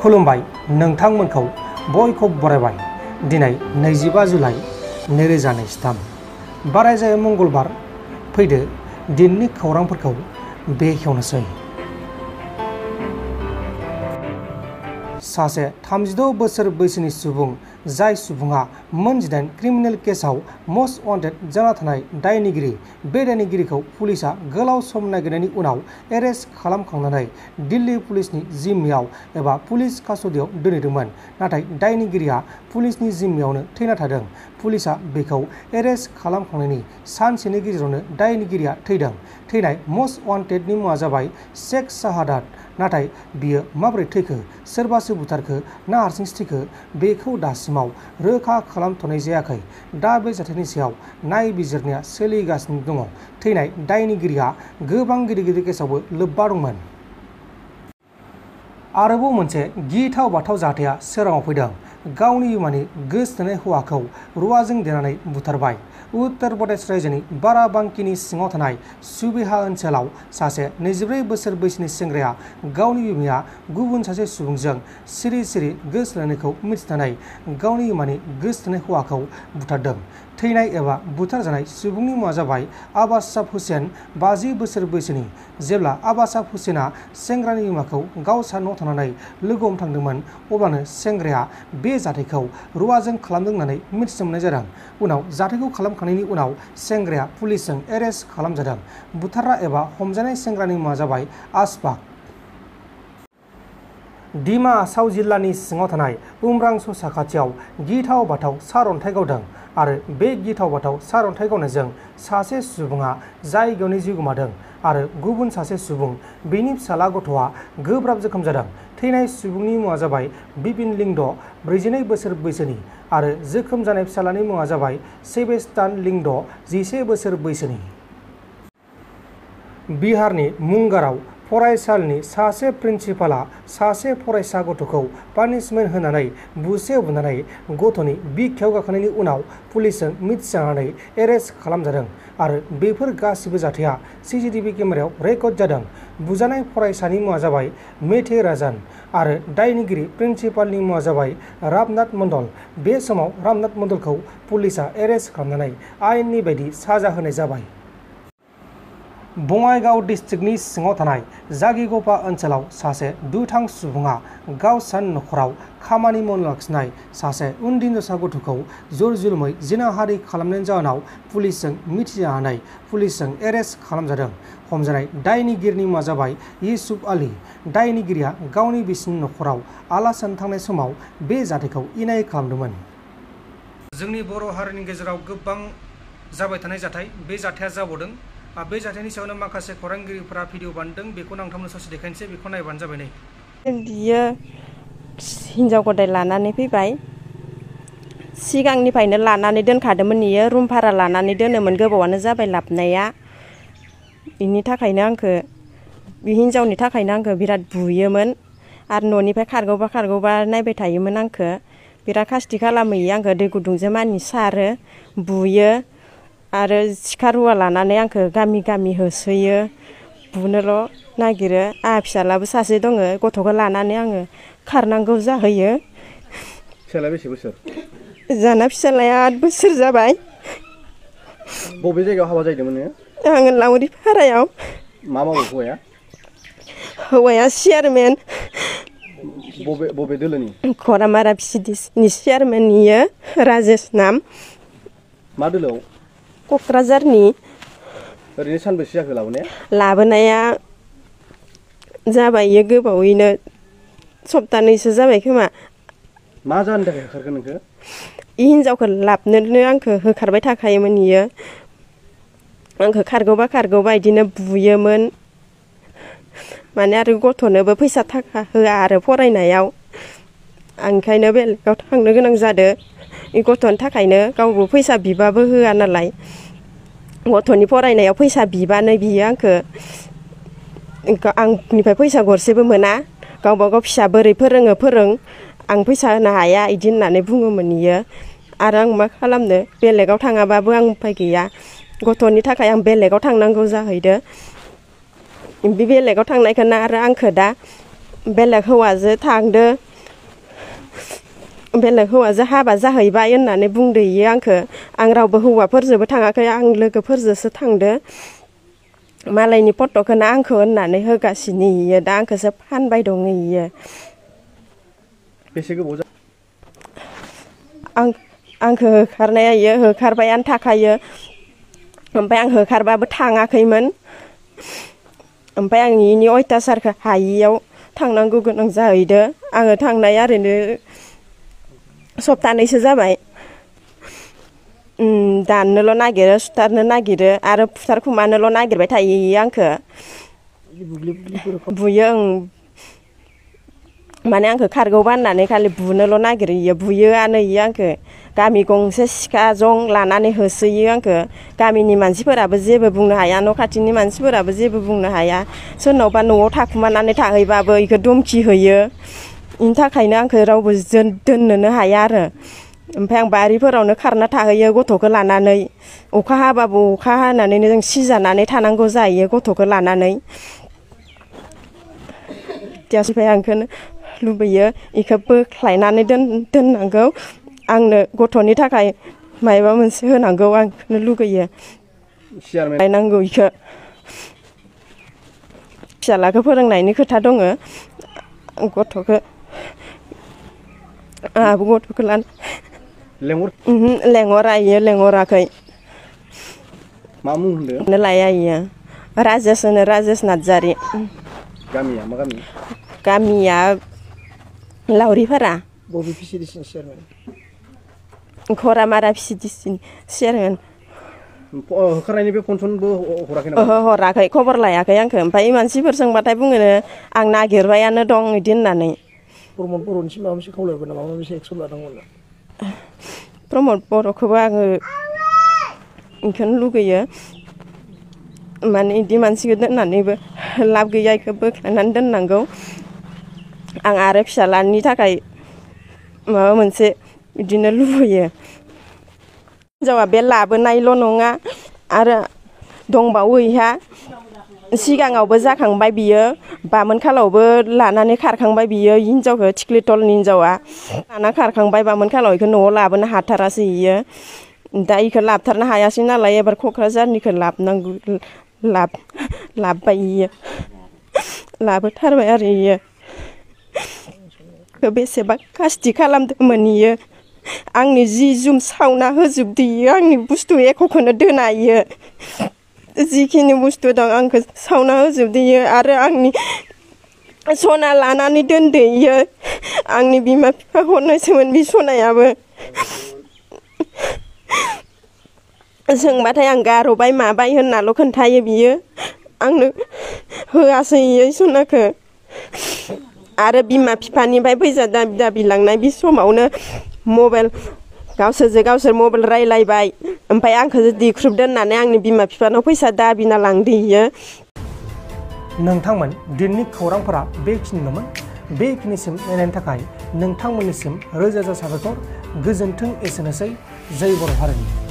खुलुमबाय नोंथांमोनखौ बयखौबो बरायबाय दिनै 25 जुलाइ 2023 बारायजायो मंगलबार फैदो दिननि खौरांफोरखौ बेखेवनोसै। सासे 36 बोसोर बैसोनि सुबुं जाय सुबुङा मोन 18 क्रिमिनेल केसआव मस्ट वान्टेड जाना थानाय दायनिगिरि बे दायनिगिरिखौ पुलिसा गोलाव सम नागिरनायनि उनाव एरेस्ट खालामखांनानै दिल्ली पुलिसनि जिम्मायाव एबा पुलिस कास्टडियाव दोनहैदोंमोन। नाथाय दायनिगिरिया पुलिसनि जिम्मायावनो थैना थादों। पुलिसा बेखौ एरेस्ट खालामखांनायनि सानसेनि गेजेरावनो दायनिगिरिया थैदों। थैनाय मस्ट वान्टेडनि मुङा जाबाय शेख शाहादात। नाथाय बियो माबोरै थैखो, सोरबासो बुथारखो ना हारसिंसो थैखो बेखौ दासिमाव रोखा खालामथ'नाय जायाखै। दा बे जाथायनि सायाव नायबिजिरनाया सोलिगासिनो दङ। थैनाय दायनिगिरिया गोबां गिदिर केसआवबो लोब्बा दंमोन। आरोबाव मोनसे गिथाव बाथाव जाथाया सोराङाव फैदों। गावनि बिमानि गोसथोनाय हौवाखौ रुवाजों देनानै बुथारबाय। उत्तर प्रदेश रायजोनि बाराबांकीनि सिङाव थानाय सुबेहा ओनसोलाव सासे 24 बोसोर बैसोनि सेंग्राया गावनि बिमाया गुबुन सासे सुबुंजों सिरि सिरि गोसथोलायनायखौ मिथिनानै गावनि बिमानि गोसथोनाय हौवाखौ बुथारदों। थैनाय एबा बुथारजानाय सुबुंनि मुङा जाबाय आबासाब हुसेन 50 बोसोर बैसोनि। जेब्ला आबासाब हुसेना सेंग्रानि बिमाखौ गावसा न'आव थानानै लोगो हमनो थांदोंमोन अब्लानो सेंग्राया बे जाथायखौ रुवाजों खालामदों होननानै मिथिनो मोननाय जादों। उनाव जाथायखौ खालामखांनायनि उनाव सेंग्राया पुलिसजों एरेस्ट खालामजादों। बुथारग्रा एबा हमजानाय सेंग्रानि मुङा जाबाय आशफाक। डिमा हासाव जिल्लानि सिङाव थानाय उमरांस' साखाथियाव गिथाव बाथाव सारअन्थाइ गावदों आरो बे गिथाव बाथाव सारअन्थाइ गावनायजों सासे सुबुङा जायगायावनो जिउ गोमादों आरो गुबुन सासे सुबुं बेनि फिसाला गथ'आ गोब्राब जोखोम जादों। थैनाय सुबुंनि मुङा जाबाय बिपिन लिंद 42 बोसोर बैसोनि आरो जोखोम जानाय फिसालानि मुङा जाबाय सेबेस्तान लिंद 11 बोसोर बैसोनि। बिहारनि मुंगाराव फरायसालिनि सासे प्रिन्सिपालआ सासे फरायसा गथ'खौ पानिशमेन्ट होनानै बुसे बुनानै गथ'नि बिखायाव गाखोनायनि उनाव पुलिसजों मिथिजानानै एरेस्ट खालामजादों आरो बेफोर गासिबो जाथाया CCTV केमेरायाव रेकर्ड जादों। बुजानाय फरायसानि मुङा जाबाय मेथे राजान आरो दायनिगिरि प्रिन्सिपालनि मुङा जाबाय रामनाथ मण्डल। बे समाव रामनाथ मण्डलखौ पुलिसा एरेस्ट खालामनानै आयेननि बायदि साजा होनाय जाबाय। बङाइगाव डिस्ट्रिक्टनि सिङाव थानाय जागिगफा ओनसोलाव सासे दुथां सुबुङा गावसानि नखराव खामानि मावनो लाखिनाय सासे उन्दै हिनजावसा गथ'खौ जर-जुलुमै जिनाहारि खालामनायनि जाहोनाव पुलिसजों मिथिजानानै पुलिसजों एरेस्ट खालामजादों। हमजानाय दायनिगिरिनि मुङा जाबाय इउसुफ आली। दायनिगिरिया गावनि बिसिनि नखराव आलासि जानो थांनाय समाव बे जाथायखौ इनाय खालामदोंमोन। जोंनि बर' हारिनि गेजेराव गोबां जाबाय थानाय जाथाय बे जाथाया जाबावदों। बे जाथायनि सायावनो माखासे खौरांगिरिफोरा भिडिअ बानायदों। बेखौ नोंथांमोननो ससे देखायनोसै, बेखौ नायबानो जाबाय। नै बियो हिनजाव गदाय लानानै फैबाय। सिगांनिफ्रायनो लानानै दोनखादोंमोन। इयो रुम भारा लानानै दोनोमोन। गोबावानो जाबाय लाबनाया। बेनि थाखायनो आंखो बे हिनजावनि थाखायनो आंखो बिराद बुयोमोन आरो न'निफ्राय खारगौबा नायबाय थायोमोन। आंखो बिराद खास्ति खालामो। इयो आंखो दै गुदुंजों मानि सारो, बुयो आरो सिखा रुवा लानानै आंखो गामि गामि होसोयो, बुनोल' नागिरो। आंहा फिसालाबो सासे दङ। गथ'खौ लानानै आङो खारनांगौ जाहैयो। फिसालाया बेसे बोसोर? जाना फिसालाया 8 बोसोर जाबाय। बबे जायगायाव हाबा जाहैदोंमोन नोङो? आङो लावरि फारायाव। मा मावो हौवाया? हौवाया चेयारमेन। बबे दोलोनि? खरामारा VCDCनि चेयारमेन इयो राजेश नाम। मा दोलोआव? क'क्राझारनि। ओरैनो सानबेसे जाखो लाबोनाया? लाबोनाया जाबाय इयो गोबावैनो सप्तानैसो जाबाय खोमा। मा जाहोननि थाखाय होखारखो नोंखो? इ हिनजावखौ लाबनोनो आंखो होखारबाय थाखायोमोन इयो। आंखो खारगौबा इदिनो बुयोमोन। माने आरो गथ'नोबो फैसा थाखा होआ आरो फरायनायाव। आं ओंखायनो बेलेगाव थांनो गोनां जादो। इ गथ'नि थाखायनो गावबो फैसा बिबाबो होआ नालाय। गथ'नि फरायनायाव फैसा बिबानो बियो आंखो आंनिफ्राय फैसा गरसेबो मोना। गावबा गाव फिसा बोरै फोरों आं फैसा होनो हाया इदि होननानै बुङोमोन इयो। आरो आं मा खालामनो, बेलेगाव थाङाबाबो आं उफाय गैया। गथ'नि थाखाय आं बेलेगाव थांनांगौ जाहैदो। बे बेलेगाव थांनायखौनो आरो आंखो दा बेलेग हौवाजों थांदो बेलेग हौवाजों हाबा जाहैबाय होननानै बुंदो इयो आंखो आं रावबो हौवाफोरजोंबो थाङाखै आं लोगोफोरजोंसो थांदो मालायनि फट'खौनो आंखौ होननानै होगासिनो इयो दा आंखौसो फानबाय दङ इयो बेसे गोबाव आंखो होखारनाया इयो होखारबायानो थाखायो ओमफ्राय आं होखारबाबो थाङाखैमोन ओमफ्राय आं इनि अयथासारखौ हायियाव थांनांगौ गोनां जाहैदो आङो थांनाया ओरैनो सप्तानैसो जाबाय दाननोल' नागिरो सुथारनो नागिरो आरो फुथारखुमानोल' नागिरबाय थायो इयो आंखो बुयो माने आंखो खारगौ बाननानै खालि बुनोल' नागिरो इयो बुयोआनो इयो आंखो गामि गंसे सिखा जं लानानै होसोयो आंखो गामिनि मानसिफोराबो जेबो बुंनो हाया न' खाथिनि मानसिफोराबो जेबो बुंनो हाया सोरनावबा न'आव थाखुमानानै थाहैबाबो इखो धमखि होयो इनि थाखायनो आंखो रावबो दोननोनो हाया आरो ओमफ्राय आं बारिफोरावनो खारना थाहैयो गथ'खौ लानानै अखा हाबाबो अखा हानानैनो जों सिजानानै थानांगौ जायो गथ'खौ लानानै ओमफ्राय आं बेखौनो लुबैयो इखौ बोख्लायनानै दोननांगौ आंनो गथ'नि थाखाय माबा मोनसे होनांगौ आं बेखौनो लुगैयो लायनांगौ इखौ फिसाज्लाखौ फोरोंनायनि खोथा दङ गथ'खौ आंहाबो गथ'खौ लानो लेंहरा इयो लेंहराखै मा मुं होनदों लाया इयो राजेश होनो राजेश नार्जारि गामिया मा गामि गामिया लावरिपारा बबे पिसिडिसिनि चेयारमेन खरामारा पिसिडिसिनि चेयारमेन होखारनायनि बे फनसनबो हराखै नामा ओहो हराखै खबर लायाखै आंखो ओमफ्राय मानसिफोर सोंबाथाय बुङोनो आं नागिरबायानो दं इदि होननानै प्रमद बर'निसिम माबा मोनसे खावलायबाय नामा माबा मोनसे एक्सन लानांगौ प्रमद बर'खौबो आङो बेखौनो लुगैयो माने इदि मानसिखौ दोननानैबो लाब गैया इखौ बोख्लायनानै दोननांगौ आं आरो फिसाज्लानि थाखाय माबा मोनसे बिदिनो लुबैयो हिनजावा बे लाबोनायल' नङा आरो दंबावो इहा सिगाङावबो जाखांबाय बियो बामोनखालावबो लानानै खारखांबाय बियो हिनजावखौ थिख्लिटलनि हिनजावा लाना खारखांबाय बामोनखालाव इखौ न'आव लाबोनो हाथारासै इयो दा इखौ लाबथारनो हायासै नालाय एबार क'क्राझारनिखौ लाबोनांगौ लाबबाय इयो लाबोथारबाय आरो इयो बेसेबा कास्टि खालामदोंमोन इयो आंनि जि जुम सावना होजोबदो इयो आंनि बुस्थु एक'खौनो दोना इयो जिखिनि बुस्थु दं आंखौ सावना होजोबदो इयो आरो आंनि सना लानानै दोनदो इयो आंनि बिमा बिफा हरनायसोमोन बे सनायाबो सोंबाथाय आं गार'बाय माबाय होननाल' खोन्थायो बियो आंनो होआसै इयो सनाखौ आरो बिमा बिफानिफ्राय फैसा दाबि लांनाय बे समावनो मबाइल गावसोर मबाइल रायलायबाय ओमफ्राय आंखौ दिख्रुबदो होननानै आंनि बिमा बिफानाव फैसा दाबिना लांदो इयो नोंथांमोन दिननि खौरांफोरा बेखिनिल'मोन बेखिनिसिम नायनायनि थाखाय नोंथांमोननिसिम रोजा रोजा साबायखर गोजोन्थों एसेनोसै जय बर' हारिनि